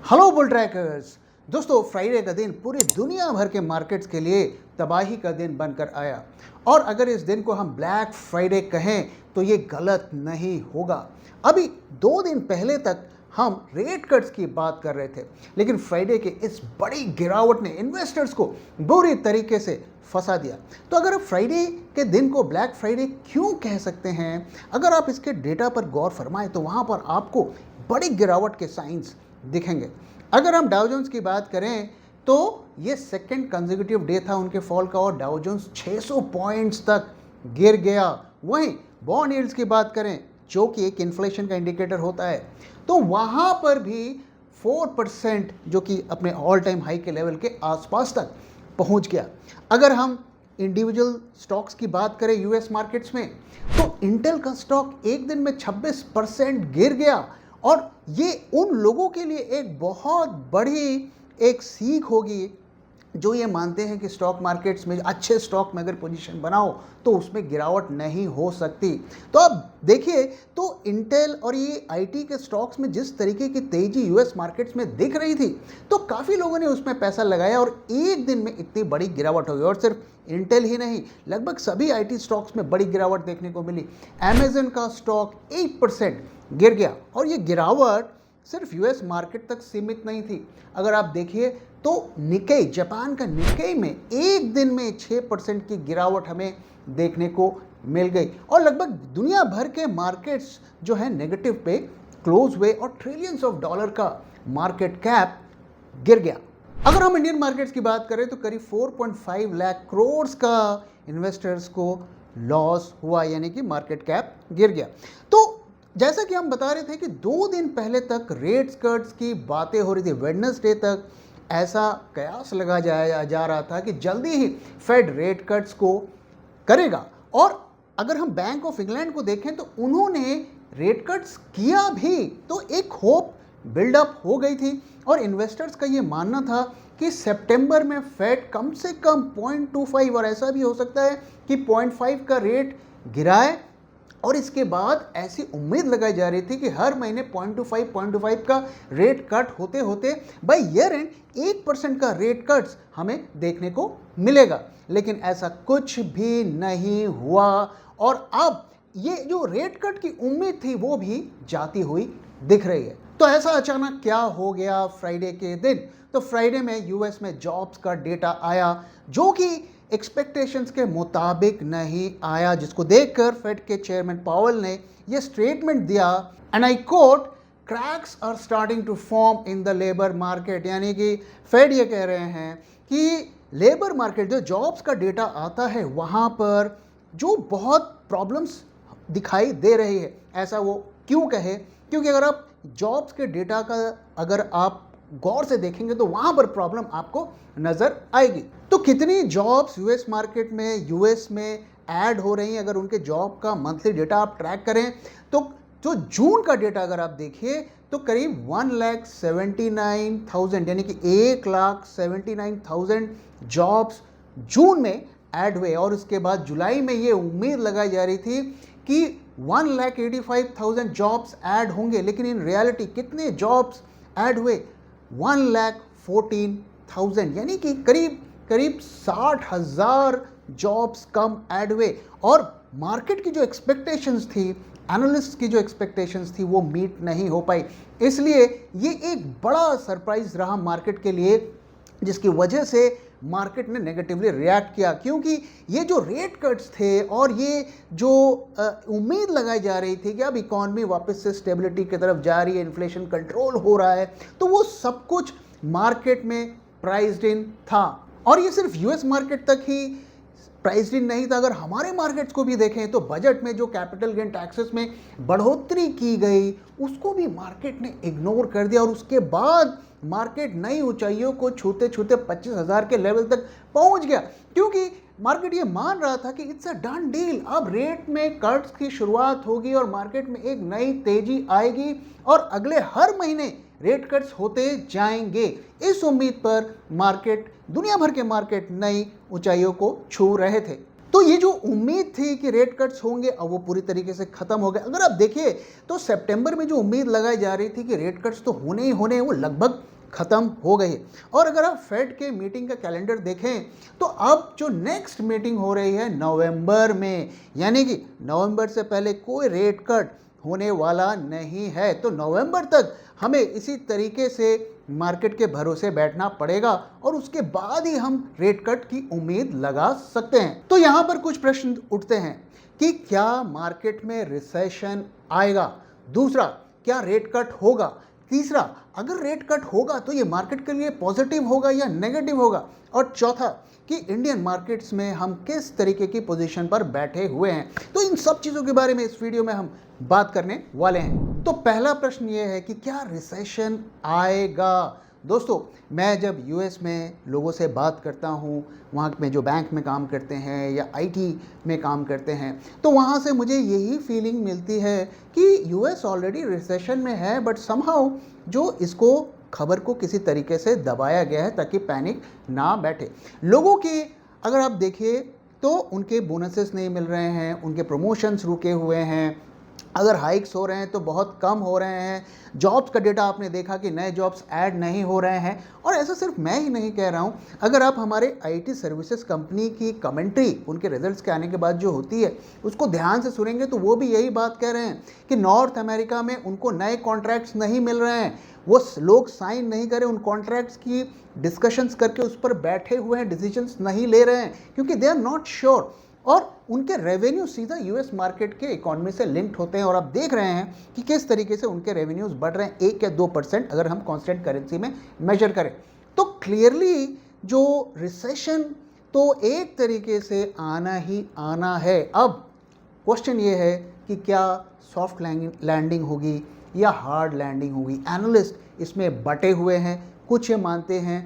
Hello bull trackers. दोस्तों, Friday का दिन पूरी दुनिया भर के मार्केट्स के लिए तबाही का दिन बनकर आया। और अगर इस दिन को हम ब्लैक फ्राइडे कहें तो ये गलत नहीं होगा। अभी 2 दिन पहले तक हम रेट कट्स की बात कर रहे थे, लेकिन फ्राइडे के इस बड़ी गिरावट ने इन्वेस्टर्स को बुरी तरीके से फंसा दिया। तो अगर आप फ्राइडे के दिन को ब्लैक फ्राइडे क्यों कह सकते हैं, अगर आप इसके डेटा पर गौर फरमाएं तो वहाँ पर आपको बड़ी गिरावट के साइंस दिखेंगे। अगर हम डाउ जोन्स की बात करें तो ये सेकंड कंसेक्यूटिव डे था उनके फॉल का और डाउ जोन्स 600 पॉइंट्स तक गिर गया। वहीं बॉन्ड यील्ड्स की बात करें जो कि एक इन्फ्लेशन का इंडिकेटर होता है, तो वहाँ पर भी 4% जो कि अपने ऑल टाइम हाई के लेवल के आसपास तक पहुँच गया। अगर हम इंडिविजुअल स्टॉक्स की बात करें यूएस मार्केट्स में, तो इंटेल का स्टॉक एक दिन में 26% गिर गया। और ये उन लोगों के लिए एक बहुत बड़ी एक सीख होगी जो ये मानते हैं कि स्टॉक मार्केट्स में अच्छे स्टॉक में अगर पोजीशन बनाओ तो उसमें गिरावट नहीं हो सकती। तो अब देखिए, तो इंटेल और ये आईटी के स्टॉक्स में जिस तरीके की तेजी यूएस मार्केट्स में दिख रही थी, तो काफ़ी लोगों ने उसमें पैसा लगाया और एक दिन में इतनी बड़ी गिरावट हो गई। और सिर्फ इंटेल ही नहीं, लगभग सभी आईटी स्टॉक्स में बड़ी गिरावट देखने को मिली। अमेजन का स्टॉक 8% गिर गया और ये गिरावट सिर्फ यूएस मार्केट तक सीमित नहीं थी। अगर आप देखिए तो निकेई, जापान का निकेई में एक दिन में 6% की गिरावट हमें देखने को मिल गई। और लगभग दुनिया भर के मार्केट्स जो है नेगेटिव पे क्लोज हुए और ट्रिलियंस ऑफ डॉलर का मार्केट कैप गिर गया। अगर हम इंडियन मार्केट्स की बात करें तो करीब 4.5 लाख करोड़ का इन्वेस्टर्स को लॉस हुआ, यानी कि मार्केट कैप गिर गया। तो जैसा कि हम बता रहे थे कि 2 दिन पहले तक रेट कट्स की बातें हो रही थी, वेडनेसडे तक ऐसा कयास लगा जा रहा था कि जल्दी ही फेड रेट कट्स को करेगा। और अगर हम बैंक ऑफ इंग्लैंड को देखें तो उन्होंने रेट कट्स किया भी, तो एक होप बिल्डअप हो गई थी और इन्वेस्टर्स का ये मानना था कि सितंबर में फेड कम से कम 0.25 और ऐसा भी हो सकता है कि 0.5 का रेट गिराए। और इसके बाद ऐसी उम्मीद लगाई जा रही थी कि हर महीने 0.25 का रेट कट होते होते बाय ईयर एंड 1% का रेट कट्स हमें देखने को मिलेगा। लेकिन ऐसा कुछ भी नहीं हुआ और अब ये जो रेट कट की उम्मीद थी वो भी जाती हुई दिख रही है। तो ऐसा अचानक क्या हो गया फ्राइडे के दिन? तो फ्राइडे में यूएस में जॉब्स का डेटा आया जो कि एक्सपेक्टेशंस के मुताबिक नहीं आया, जिसको देखकर फेड के चेयरमैन पावेल ने यह स्टेटमेंट दिया, and I quote, cracks are starting to form in the labour market. यानी कि फेड ये कह रहे हैं कि लेबर मार्केट, जो जॉब्स का डेटा आता है वहाँ पर जो बहुत प्रॉब्लम्स दिखाई दे रही है। ऐसा वो क्यों कहे? क्योंकि अगर आप जॉब्स के डेटा का अगर आप गौर से देखेंगे तो वहाँ पर प्रॉब्लम आपको नज़र आएगी। तो कितनी जॉब्स यूएस मार्केट में, यूएस में ऐड हो रही हैं, अगर उनके जॉब का मंथली डेटा आप ट्रैक करें तो जो जून का डेटा अगर आप देखिए तो करीब 1,79,000 यानी कि 1,79,000 जॉब्स जून में ऐड हुए। और उसके बाद जुलाई में ये उम्मीद लगाई जा रही थी कि 1,85,000 जॉब्स ऐड होंगे, लेकिन इन रियलिटी कितने जॉब्स ऐड हुए? 1,14,000, यानी कि करीब 60,000 जॉब्स कम ऐड हुए। और मार्केट की जो एक्सपेक्टेशंस थी, एनालिस्ट की जो एक्सपेक्टेशंस थी, वो मीट नहीं हो पाई। इसलिए ये एक बड़ा सरप्राइज रहा मार्केट के लिए, जिसकी वजह से मार्केट ने नेगेटिवली रिएक्ट किया। क्योंकि ये जो रेट कट्स थे और ये जो उम्मीद लगाई जा रही थी कि अब इकॉनमी वापस से स्टेबिलिटी की तरफ जा रही है, इन्फ्लेशन कंट्रोल हो रहा है, तो वो सब कुछ मार्केट में प्राइस्ड इन था। और ये सिर्फ यूएस मार्केट तक ही प्राइस्ड इन नहीं था। अगर हमारे मार्केट्स को भी देखें तो बजट में जो कैपिटल गेन टैक्सेस में बढ़ोतरी की गई उसको भी मार्केट ने इग्नोर कर दिया और उसके बाद मार्केट नई ऊंचाइयों को छूते छूते 25,000 के लेवल तक पहुंच गया। क्योंकि मार्केट ये मान रहा था कि इट्स अ डन डील, अब रेट में कट्स की शुरुआत होगी और मार्केट में एक नई तेजी आएगी और अगले हर महीने रेट कट्स होते जाएंगे। इस उम्मीद पर मार्केट, दुनिया भर के मार्केट नई ऊंचाइयों को छू रहे थे। तो ये जो उम्मीद थी कि रेट कट्स होंगे अब वो पूरी तरीके से खत्म हो गए। अगर आप देखिए तो सितंबर में जो उम्मीद लगाई जा रही थी कि रेट कट्स तो होने ही होने, वो लगभग ख़त्म हो गई है। और अगर आप फेड के मीटिंग का कैलेंडर देखें तो अब जो नेक्स्ट मीटिंग हो रही है नवंबर में, यानी कि नवंबर से पहले कोई रेट कट होने वाला नहीं है। तो नवंबर तक हमें इसी तरीके से मार्केट के भरोसे बैठना पड़ेगा और उसके बाद ही हम रेट कट की उम्मीद लगा सकते हैं। तो यहाँ पर कुछ प्रश्न उठते हैं कि क्या मार्केट में रिसेशन आएगा, दूसरा क्या रेट कट होगा, तीसरा अगर रेट कट होगा तो ये मार्केट के लिए पॉजिटिव होगा या नेगेटिव होगा, और चौथा कि इंडियन मार्केट्स में हम किस तरीके की पोजीशन पर बैठे हुए हैं। तो इन सब चीज़ों के बारे में इस वीडियो में हम बात करने वाले हैं। तो पहला प्रश्न ये है कि क्या रिसेशन आएगा। दोस्तों, मैं जब यूएस में लोगों से बात करता हूँ, वहाँ में जो बैंक में काम करते हैं या आईटी में काम करते हैं, तो वहाँ से मुझे यही फीलिंग मिलती है कि यूएस ऑलरेडी रिसेशन में है, बट समहाउ जो इसको खबर को किसी तरीके से दबाया गया है ताकि पैनिक ना बैठे। लोगों के अगर आप देखिए तो उनके बोनसेस नहीं मिल रहे हैं, उनके प्रमोशंस रुके हुए हैं, अगर हाइक्स हो रहे हैं तो बहुत कम हो रहे हैं, जॉब्स का डेटा आपने देखा कि नए जॉब्स ऐड नहीं हो रहे हैं। और ऐसा सिर्फ मैं ही नहीं कह रहा हूँ, अगर आप हमारे आईटी सर्विसेज कंपनी की कमेंट्री उनके रिजल्ट्स के आने के बाद जो होती है उसको ध्यान से सुनेंगे तो वो भी यही बात कह रहे हैं कि नॉर्थ अमेरिका में उनको नए कॉन्ट्रैक्ट्स नहीं मिल रहे हैं, वो लोग साइन नहीं करें, उन कॉन्ट्रैक्ट्स की डिस्कशंस करके उस पर बैठे हुए हैं, डिसीजंस नहीं ले रहे हैं क्योंकि दे आर नॉट श्योर, और उनके रेवेन्यू सीधा यूएस मार्केट के इकोनॉमी से लिंक्ड होते हैं। और आप देख रहे हैं कि किस तरीके से उनके रेवेन्यूज बढ़ रहे हैं, 1 या 2% अगर हम कांस्टेंट करेंसी में मेजर करें। तो क्लियरली जो रिसेशन तो एक तरीके से आना ही आना है। अब क्वेश्चन ये है कि क्या सॉफ्ट लैंडिंग होगी या हार्ड लैंडिंग होगी। एनालिस्ट इसमें बटे हुए हैं, कुछ ये मानते हैं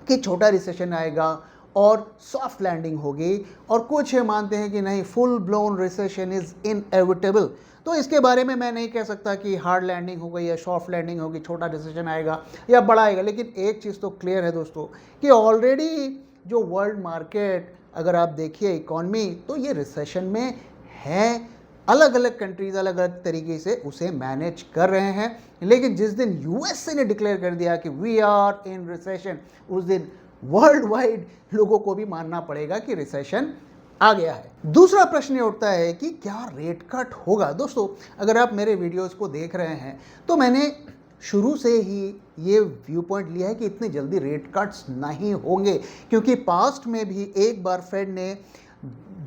कि छोटा रिसेशन आएगा और सॉफ्ट लैंडिंग होगी, और कुछ ये मानते हैं कि नहीं, full blown recession is inevitable. तो इसके बारे में मैं नहीं कह सकता कि हार्ड लैंडिंग होगी या सॉफ्ट लैंडिंग होगी, छोटा रिसेशन आएगा या बड़ा आएगा। लेकिन एक चीज़ तो क्लियर है दोस्तों कि ऑलरेडी जो वर्ल्ड मार्केट अगर आप देखिए इकॉनमी, तो ये रिसेशन में है। अलग अलग कंट्रीज अलग अलग तरीके से उसे मैनेज कर रहे हैं, लेकिन जिस दिन यूएसए ने डिक्लेयर कर दिया कि वी आर इन रिसेशन, उस दिन वर्ल्ड वाइड लोगों को भी मानना पड़ेगा कि रिसेशन आ गया है। दूसरा प्रश्न ये उठता है कि क्या रेट कट होगा। दोस्तों, अगर आप मेरे वीडियोस को देख रहे हैं तो मैंने शुरू से ही ये व्यू पॉइंट लिया है कि इतनी जल्दी रेट कट्स नहीं होंगे, क्योंकि पास्ट में भी एक बार फेड ने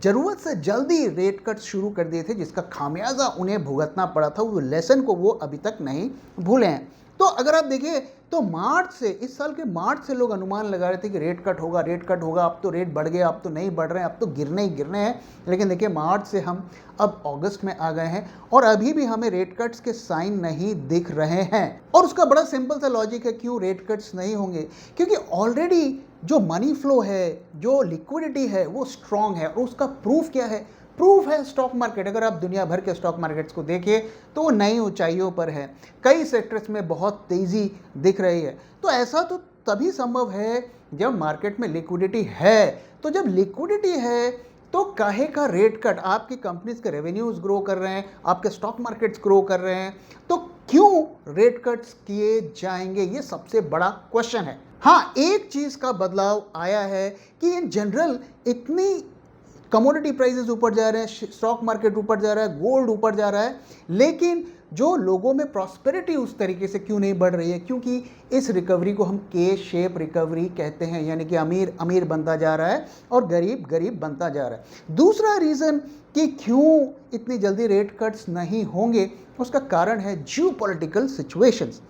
ज़रूरत से जल्दी रेट कट शुरू कर दिए थे जिसका खामियाजा उन्हें भुगतना पड़ा था। वो लेसन को वो अभी तक नहीं भूले हैं। तो अगर आप देखिए तो मार्च से, इस साल के मार्च से लोग अनुमान लगा रहे थे कि रेट कट होगा, रेट कट होगा। अब तो रेट बढ़ गए, अब तो नहीं बढ़ रहे हैं, अब तो गिरने ही गिरने हैं। लेकिन देखिए मार्च से हम अब अगस्त में आ गए हैं और अभी भी हमें रेट कट्स के साइन नहीं दिख रहे हैं। और उसका बड़ा सिंपल सा लॉजिक है क्यों रेट कट्स नहीं होंगे, क्योंकि ऑलरेडी जो मनी फ्लो है, जो लिक्विडिटी है, वो स्ट्रांग है। और उसका प्रूफ क्या है? प्रूफ है स्टॉक मार्केट। अगर आप दुनिया भर के स्टॉक मार्केट्स को देखिए तो वो नई ऊंचाइयों पर है, कई सेक्टर्स में बहुत तेज़ी दिख रही है। तो ऐसा तो तभी संभव है जब मार्केट में लिक्विडिटी है। तो जब लिक्विडिटी है तो काहे का रेट कट? आपकी कंपनीज के रेवेन्यूज ग्रो कर रहे हैं, आपके स्टॉक मार्केट्स ग्रो कर रहे हैं, तो क्यों रेट कट्स किए जाएंगे? ये सबसे बड़ा क्वेश्चन है। हाँ, एक चीज़ का बदलाव आया है कि इन जनरल इतनी कमोडिटी प्राइसेस ऊपर जा रहे हैं, स्टॉक मार्केट ऊपर जा रहा है, गोल्ड ऊपर जा रहा है, लेकिन जो लोगों में प्रॉस्पेरिटी उस तरीके से क्यों नहीं बढ़ रही है? क्योंकि इस रिकवरी को हम के शेप रिकवरी कहते हैं, यानी कि अमीर अमीर बनता जा रहा है और गरीब गरीब बनता जा रहा है। दूसरा रीज़न कि क्यों इतनी जल्दी रेट कट्स नहीं होंगे, उसका कारण है जियोपॉलिटिकल सिचुएशंस।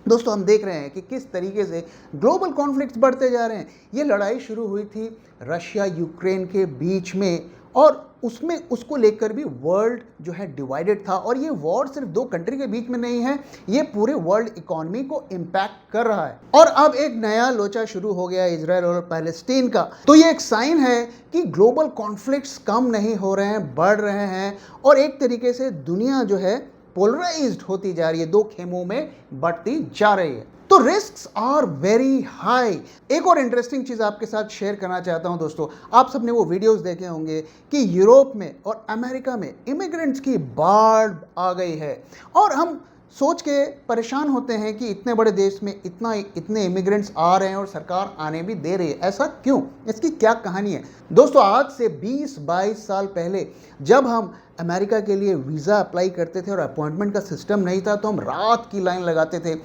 दोस्तों, हम देख रहे हैं कि किस तरीके से ग्लोबल कॉन्फ्लिक्ट्स बढ़ते जा रहे हैं। ये लड़ाई शुरू हुई थी रशिया यूक्रेन के बीच में, और उसमें उसको लेकर भी वर्ल्ड जो है डिवाइडेड था। और ये वॉर सिर्फ दो कंट्री के बीच में नहीं है, ये पूरे वर्ल्ड इकोनॉमी को इम्पैक्ट कर रहा है। और अब एक नया लोचा शुरू हो गया इजराइल और पैलेस्टीन का। तो ये एक साइन है कि ग्लोबल कॉन्फ्लिक्ट्स कम नहीं हो रहे हैं, बढ़ रहे हैं, और एक तरीके से दुनिया जो है पोलराइज्ड होती जा रही है, दो खेमों में बढ़ती जा रही है। तो रिस्क्स आर वेरी हाई। एक और इंटरेस्टिंग चीज आपके साथ शेयर करना चाहता हूं दोस्तों, आप सबने वो वीडियोस देखे होंगे कि यूरोप में और अमेरिका में इमिग्रेंट्स की बाढ़ आ गई है। और हम सोच के परेशान होते हैं कि इतने बड़े देश में इतने इमिग्रेंट्स आ रहे हैं और सरकार आने भी दे रही है, ऐसा क्यों? इसकी क्या कहानी है? दोस्तों, आज से 20-22 साल पहले जब हम अमेरिका के लिए वीज़ा अप्लाई करते थे और अपॉइंटमेंट का सिस्टम नहीं था, तो हम रात की लाइन लगाते थे,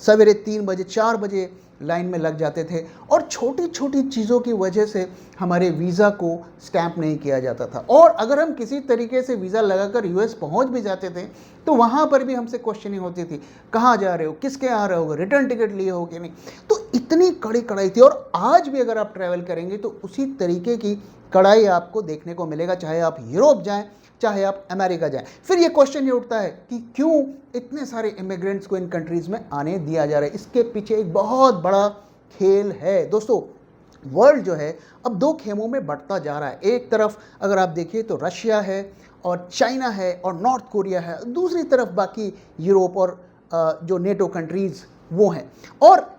सवेरे 3 बजे 4 बजे लाइन में लग जाते थे और छोटी छोटी चीज़ों की वजह से हमारे वीज़ा को स्टैंप नहीं किया जाता था। और अगर हम किसी तरीके से वीज़ा लगाकर यूएस पहुंच भी जाते थे तो वहाँ पर भी हमसे क्वेश्चनिंग होती थी, कहाँ जा रहे हो, किसके यहाँ रहे हो, रिटर्न टिकट लिए हो कि नहीं। तो इतनी कड़ी कड़ाई थी और आज भी अगर आप ट्रैवल करेंगे तो उसी तरीके की कड़ाई आपको देखने को मिलेगा, चाहे आप यूरोप जाएँ चाहे आप अमेरिका जाएं। फिर ये क्वेश्चन ये उठता है कि क्यों इतने सारे इमिग्रेंट्स को इन कंट्रीज़ में आने दिया जा रहा है? इसके पीछे एक बहुत बड़ा खेल है। दोस्तों, वर्ल्ड जो है अब दो खेमों में बंटता जा रहा है। एक तरफ अगर आप देखिए तो रशिया है और चाइना है और नॉर्थ कोरिया है, दूसरी तरफ बाकी यूरोप और जो नेटो कंट्रीज़ वो हैं। और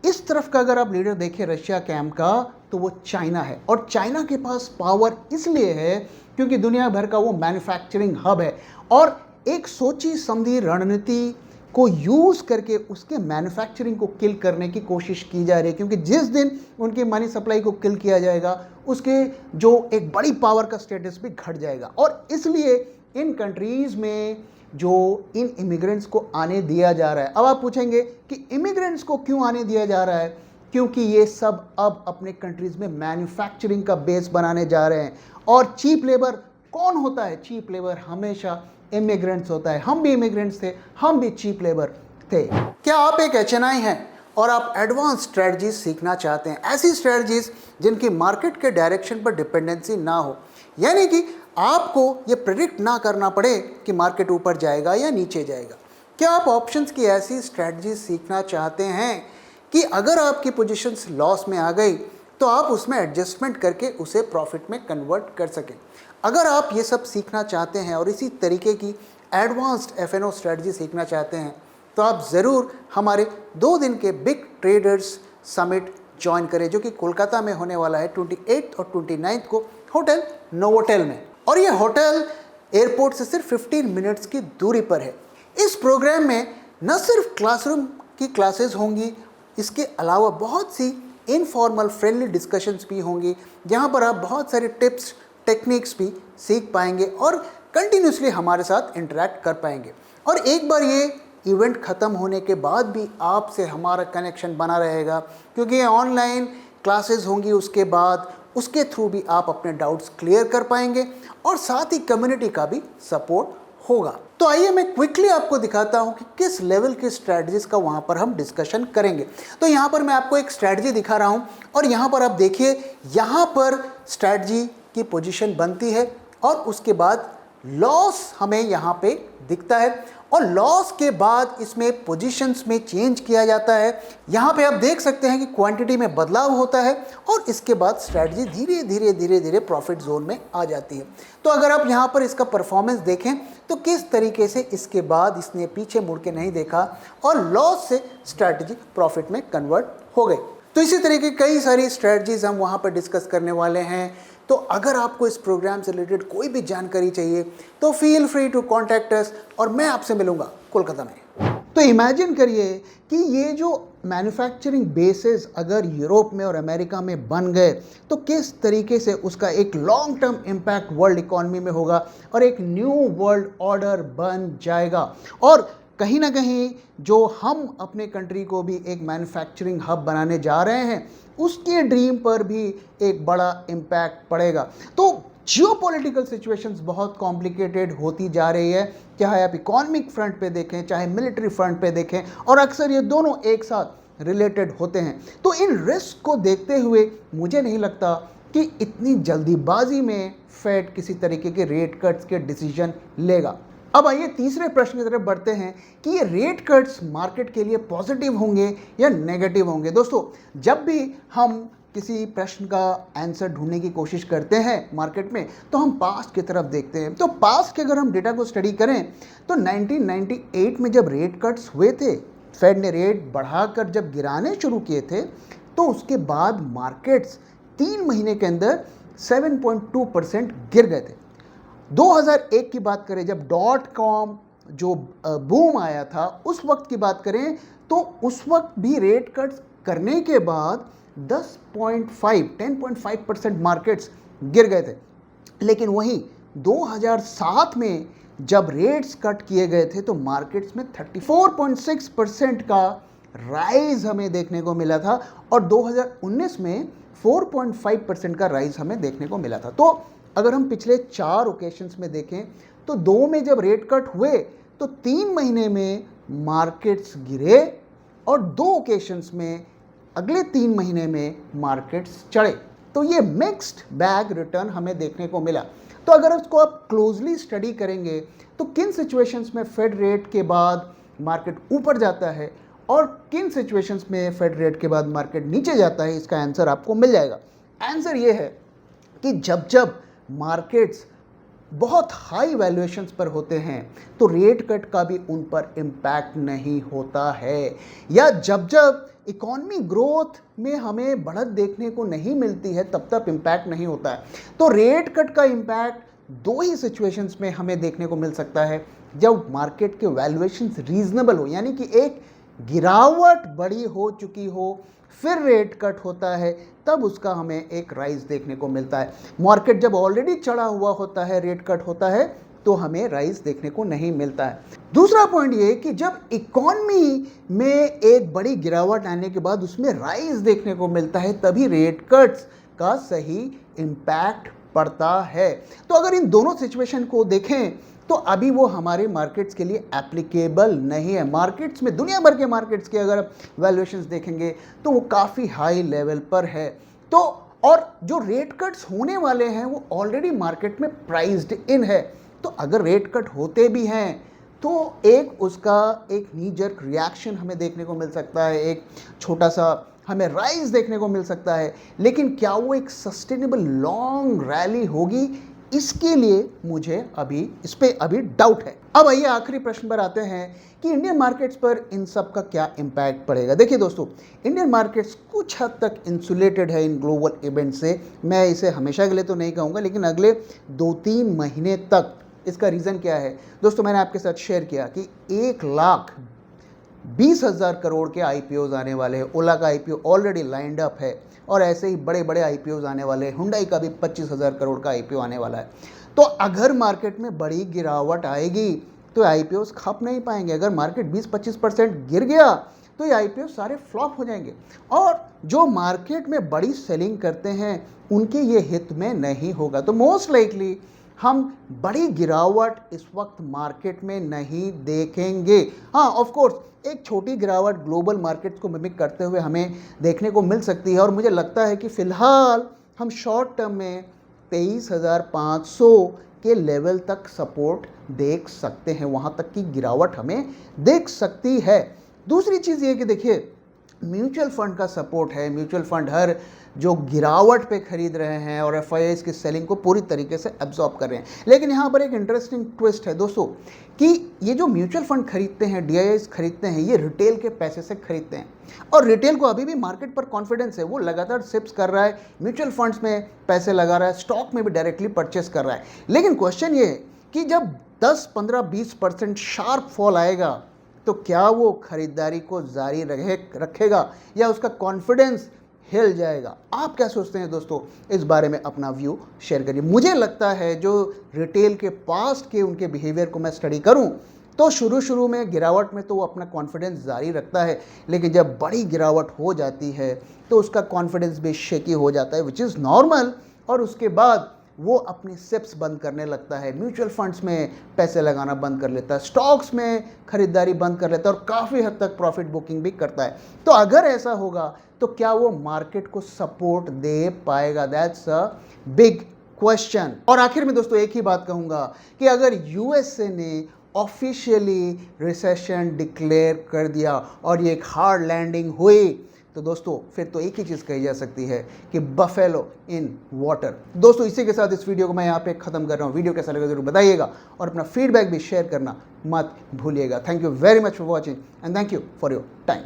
इस तरफ का अगर आप लीडर देखिए रशिया कैंप का, तो वो चाइना है। और चाइना के पास पावर इसलिए है क्योंकि दुनिया भर का वो मैन्युफैक्चरिंग हब है और एक सोची समझी रणनीति को यूज़ करके उसके मैन्युफैक्चरिंग को किल करने की कोशिश की जा रही है। क्योंकि जिस दिन उनकी मनी सप्लाई को किल किया जाएगा, उसके जो एक बड़ी पावर का स्टेटस भी घट जाएगा। और इसलिए इन कंट्रीज़ में जो इन इमिग्रेंट्स को आने दिया जा रहा है। अब आप पूछेंगे कि इमिग्रेंट्स को क्यों आने दिया जा रहा है? क्योंकि ये सब अब अपने कंट्रीज़ में मैन्युफैक्चरिंग का बेस बनाने जा रहे हैं। और चीप लेबर कौन होता है? चीप लेबर हमेशा इमिग्रेंट्स होता है। हम भी इमिग्रेंट्स थे, हम भी चीप लेबर थे। क्या आप एक HNI हैं और आप एडवांस स्ट्रेटजीज सीखना चाहते हैं? ऐसी स्ट्रेटजीज जिनकी मार्केट के डायरेक्शन पर डिपेंडेंसी ना हो, यानी कि आपको ये प्रेडिक्ट ना करना पड़े कि मार्केट ऊपर जाएगा या नीचे जाएगा। क्या आप ऑप्शंस की ऐसी स्ट्रेटजीज सीखना चाहते हैं कि अगर आपकी पोजीशंस लॉस में आ गई तो आप उसमें एडजस्टमेंट करके उसे प्रॉफिट में कन्वर्ट कर सकें? अगर आप ये सब सीखना चाहते हैं और इसी तरीके की एडवांस्ड FNO स्ट्रेटजी सीखना चाहते हैं तो आप ज़रूर हमारे 2 दिन के बिग ट्रेडर्स समिट ज्वाइन करें, जो कि कोलकाता में होने वाला है 28 और 29 को होटल नोवोटेल में। और ये होटल एयरपोर्ट से सिर्फ 15 मिनट्स की दूरी पर है। इस प्रोग्राम में न सिर्फ क्लासरूम की क्लासेस होंगी, इसके अलावा बहुत सी इनफॉर्मल फ्रेंडली डिस्कशंस भी होंगी, जहाँ पर आप बहुत सारे टिप्स टेक्निक्स भी सीख पाएंगे और कंटिन्यूसली हमारे साथ इंटरेक्ट कर पाएंगे। और एक बार ये इवेंट ख़त्म होने के बाद भी आपसे हमारा कनेक्शन बना रहेगा, क्योंकि ये ऑनलाइन क्लासेस होंगी। उसके बाद उसके थ्रू भी आप अपने डाउट्स क्लियर कर पाएंगे और साथ ही कम्युनिटी का भी सपोर्ट होगा। तो आइए मैं क्विकली आपको दिखाता हूं कि किस लेवल की स्ट्रैटेजीज का वहां पर हम डिस्कशन करेंगे। तो यहां पर मैं आपको एक स्ट्रैटेजी दिखा रहा हूं और यहां पर आप देखिए, यहां पर स्ट्रैटेजी की पोजीशन बनती है और उसके बाद लॉस हमें यहां पे दिखता है और लॉस के बाद इसमें पोजीशंस में चेंज किया जाता है। यहाँ पे आप देख सकते हैं कि क्वांटिटी में बदलाव होता है और इसके बाद स्ट्रैटेजी धीरे धीरे प्रॉफिट जोन में आ जाती है। तो अगर आप यहाँ पर इसका परफॉर्मेंस देखें तो किस तरीके से इसके बाद इसने पीछे मुड़ के नहीं देखा और लॉस से स्ट्रैटेजी प्रॉफिट में कन्वर्ट हो गई। तो इसी तरीके कई सारी स्ट्रैटेजीज हम वहाँ पर डिस्कस करने वाले हैं। तो अगर आपको इस प्रोग्राम से रिलेटेड कोई भी जानकारी चाहिए तो feel free to contact us और मैं आपसे मिलूंगा कोलकाता में। तो इमेजिन करिए कि ये जो मैन्युफैक्चरिंग बेसेस अगर यूरोप में और अमेरिका में बन गए तो किस तरीके से उसका एक long term impact world economy में होगा और एक न्यू वर्ल्ड ऑर्डर बन जाएगा। और कहीं ना कहीं जो हम अपने कंट्री को भी एक मैन्युफैक्चरिंग हब बनाने जा रहे हैं, उसके ड्रीम पर भी एक बड़ा इम्पैक्ट पड़ेगा। तो जियोपॉलिटिकल सिचुएशंस बहुत कॉम्प्लिकेटेड होती जा रही है, चाहे आप इकोनॉमिक फ्रंट पे देखें चाहे मिलिट्री फ्रंट पे देखें, और अक्सर ये दोनों एक साथ रिलेटेड होते हैं। तो इन रिस्क को देखते हुए मुझे नहीं लगता कि इतनी जल्दीबाजी में फेड किसी तरीके के रेट कट्स के डिसीजन लेगा। अब आइए तीसरे प्रश्न की तरफ बढ़ते हैं कि ये रेट कट्स मार्केट के लिए पॉजिटिव होंगे या नेगेटिव होंगे। दोस्तों, जब भी हम किसी प्रश्न का आंसर ढूंढने की कोशिश करते हैं मार्केट में तो हम पास्ट की तरफ देखते हैं। तो पास्ट के अगर हम डेटा को स्टडी करें तो 1998 में जब रेट कट्स हुए थे, फेड ने रेट बढ़ाकर जब गिराने शुरू किए थे, तो उसके बाद मार्केट्स 3 महीने के अंदर 7.2% गिर गए थे। 2001 की बात करें जब .com जो बूम आया था उस वक्त की बात करें तो उस वक्त भी रेट कट्स करने के बाद 10.5 मार्केट्स गिर गए थे। लेकिन वहीं 2007 में जब रेट्स कट किए गए थे तो मार्केट्स में 34.6% का राइज हमें देखने को मिला था और 2019 में 4.5% का राइज हमें देखने को मिला था। तो अगर हम पिछले 4 ओकेशंस में देखें तो 2 में जब रेट कट हुए तो 3 महीने में मार्केट्स गिरे और 2 ओकेशंस में अगले 3 महीने में मार्केट्स चढ़े। तो ये मिक्स्ड बैग रिटर्न हमें देखने को मिला। तो अगर उसको आप क्लोजली स्टडी करेंगे तो किन सिचुएशंस में फेड रेट के बाद मार्केट ऊपर जाता है और किन सिचुएशंस में फेड रेट के बाद मार्केट नीचे जाता है, इसका आंसर आपको मिल जाएगा। आंसर ये है कि जब जब मार्केट्स बहुत हाई वैल्यूएशंस पर होते हैं तो रेट कट का भी उन पर इम्पैक्ट नहीं होता है, या जब जब इकॉनमी ग्रोथ में हमें बढ़त देखने को नहीं मिलती है तब तक इम्पैक्ट नहीं होता है। तो रेट कट का इम्पैक्ट 2 ही सिचुएशंस में हमें देखने को मिल सकता है, जब मार्केट के वैल्यूएशंस रीजनेबल हो, यानी कि एक गिरावट बड़ी हो चुकी हो, फिर रेट कट होता है, तब उसका हमें एक राइज देखने को मिलता है। मार्केट जब ऑलरेडी चढ़ा हुआ होता है, रेट कट होता है, तो हमें राइज देखने को नहीं मिलता है। दूसरा पॉइंट ये कि जब इकॉनमी में एक बड़ी गिरावट आने के बाद उसमें राइज देखने को मिलता है, तभी रेट कट्स का सही इम्पैक्ट पड़ता है। तो अगर इन दोनों सिचुएशन को देखें तो अभी वो हमारे मार्केट्स के लिए एप्लीकेबल नहीं है। मार्केट्स में, दुनिया भर के मार्केट्स के अगर वैल्यूएशंस देखेंगे तो वो काफ़ी हाई लेवल पर है। तो और जो रेट कट्स होने वाले हैं वो ऑलरेडी मार्केट में प्राइस्ड इन है। तो अगर रेट कट होते भी हैं तो एक उसका एक नी जर्क रिएक्शन हमें देखने को मिल सकता है, एक छोटा सा हमें राइज देखने को मिल सकता है, लेकिन क्या वो एक सस्टेनेबल लॉन्ग रैली होगी, इसके लिए मुझे इस पे अभी डाउट है। अब आइए आखिरी प्रश्न पर आते हैं कि इंडियन मार्केट्स पर इन सब का क्या इम्पैक्ट पड़ेगा। देखिए दोस्तों, इंडियन मार्केट्स कुछ हद तक इंसुलेटेड है इन ग्लोबल इवेंट से। मैं इसे हमेशा के लिए तो नहीं कहूँगा, लेकिन अगले 2-3 महीने तक। इसका रीज़न क्या है दोस्तों, मैंने आपके साथ शेयर किया कि 1,20,000 करोड़ के IPOs आने वाले हैं। ओला का IPO ऑलरेडी लाइंड अप है और ऐसे ही बड़े बड़े IPOs आने वाले हैं। हुंडई का भी 25,000 करोड़ का IPO आने वाला है। तो अगर मार्केट में बड़ी गिरावट आएगी तो IPOs खप नहीं पाएंगे। अगर मार्केट 20-25% गिर गया तो ये IPO सारे फ्लॉप हो जाएंगे, और जो मार्केट में बड़ी सेलिंग करते हैं उनके ये हित में नहीं होगा। तो मोस्ट लाइकली हम बड़ी गिरावट इस वक्त मार्केट में नहीं देखेंगे। हाँ, ऑफ कोर्स एक छोटी गिरावट ग्लोबल मार्केट्स को मिमिक करते हुए हमें देखने को मिल सकती है, और मुझे लगता है कि फ़िलहाल हम शॉर्ट टर्म में 23,500 के लेवल तक सपोर्ट देख सकते हैं, वहाँ तक की गिरावट हमें देख सकती है। दूसरी चीज़ ये कि देखिए, म्यूचुअल फंड का सपोर्ट है। म्यूचुअल फंड हर जो गिरावट पे खरीद रहे हैं और FIIs की सेलिंग को पूरी तरीके से एब्जॉर्ब कर रहे हैं। लेकिन यहाँ पर एक इंटरेस्टिंग ट्विस्ट है दोस्तों, कि ये जो म्यूचुअल फंड खरीदते हैं, DIIs खरीदते हैं, ये रिटेल के पैसे से खरीदते हैं, और रिटेल को अभी भी मार्केट पर कॉन्फिडेंस है। वो लगातार सिप्स कर रहा है, म्यूचुअल फंड्स में पैसे लगा रहा है, स्टॉक में भी डायरेक्टली परचेस कर रहा है। लेकिन क्वेश्चन ये है कि जब 10, 15, 20% शार्प फॉल आएगा तो क्या वो खरीदारी को जारी रखेगा या उसका कॉन्फिडेंस हिल जाएगा? आप क्या सोचते हैं दोस्तों, इस बारे में अपना व्यू शेयर करिए। मुझे लगता है जो रिटेल के पास्ट के उनके बिहेवियर को मैं स्टडी करूं तो शुरू में गिरावट में तो वो अपना कॉन्फिडेंस जारी रखता है, लेकिन जब बड़ी गिरावट हो जाती है तो उसका कॉन्फिडेंस भी शेकी हो जाता है, विच इज़ नॉर्मल, और उसके बाद वो अपनी सिप्स बंद करने लगता है, म्यूचुअल फंड्स में पैसे लगाना बंद कर लेता है, स्टॉक्स में खरीदारी बंद कर लेता है, और काफ़ी हद तक प्रॉफिट बुकिंग भी करता है। तो अगर ऐसा होगा तो क्या वो मार्केट को सपोर्ट दे पाएगा? That's a big question. और आखिर में दोस्तों एक ही बात कहूँगा कि अगर USA ने ऑफिशियली रिसेशन डिक्लेयर कर दिया और ये एक हार्ड लैंडिंग हुई तो दोस्तों फिर तो एक ही चीज़ कही जा सकती है कि बफेलो इन वाटर। दोस्तों इसी के साथ इस वीडियो को मैं यहाँ पे ख़त्म कर रहा हूँ। वीडियो कैसा लगा जरूर बताइएगा और अपना फीडबैक भी शेयर करना मत भूलिएगा। Thank you very much for watching and thank you for your time.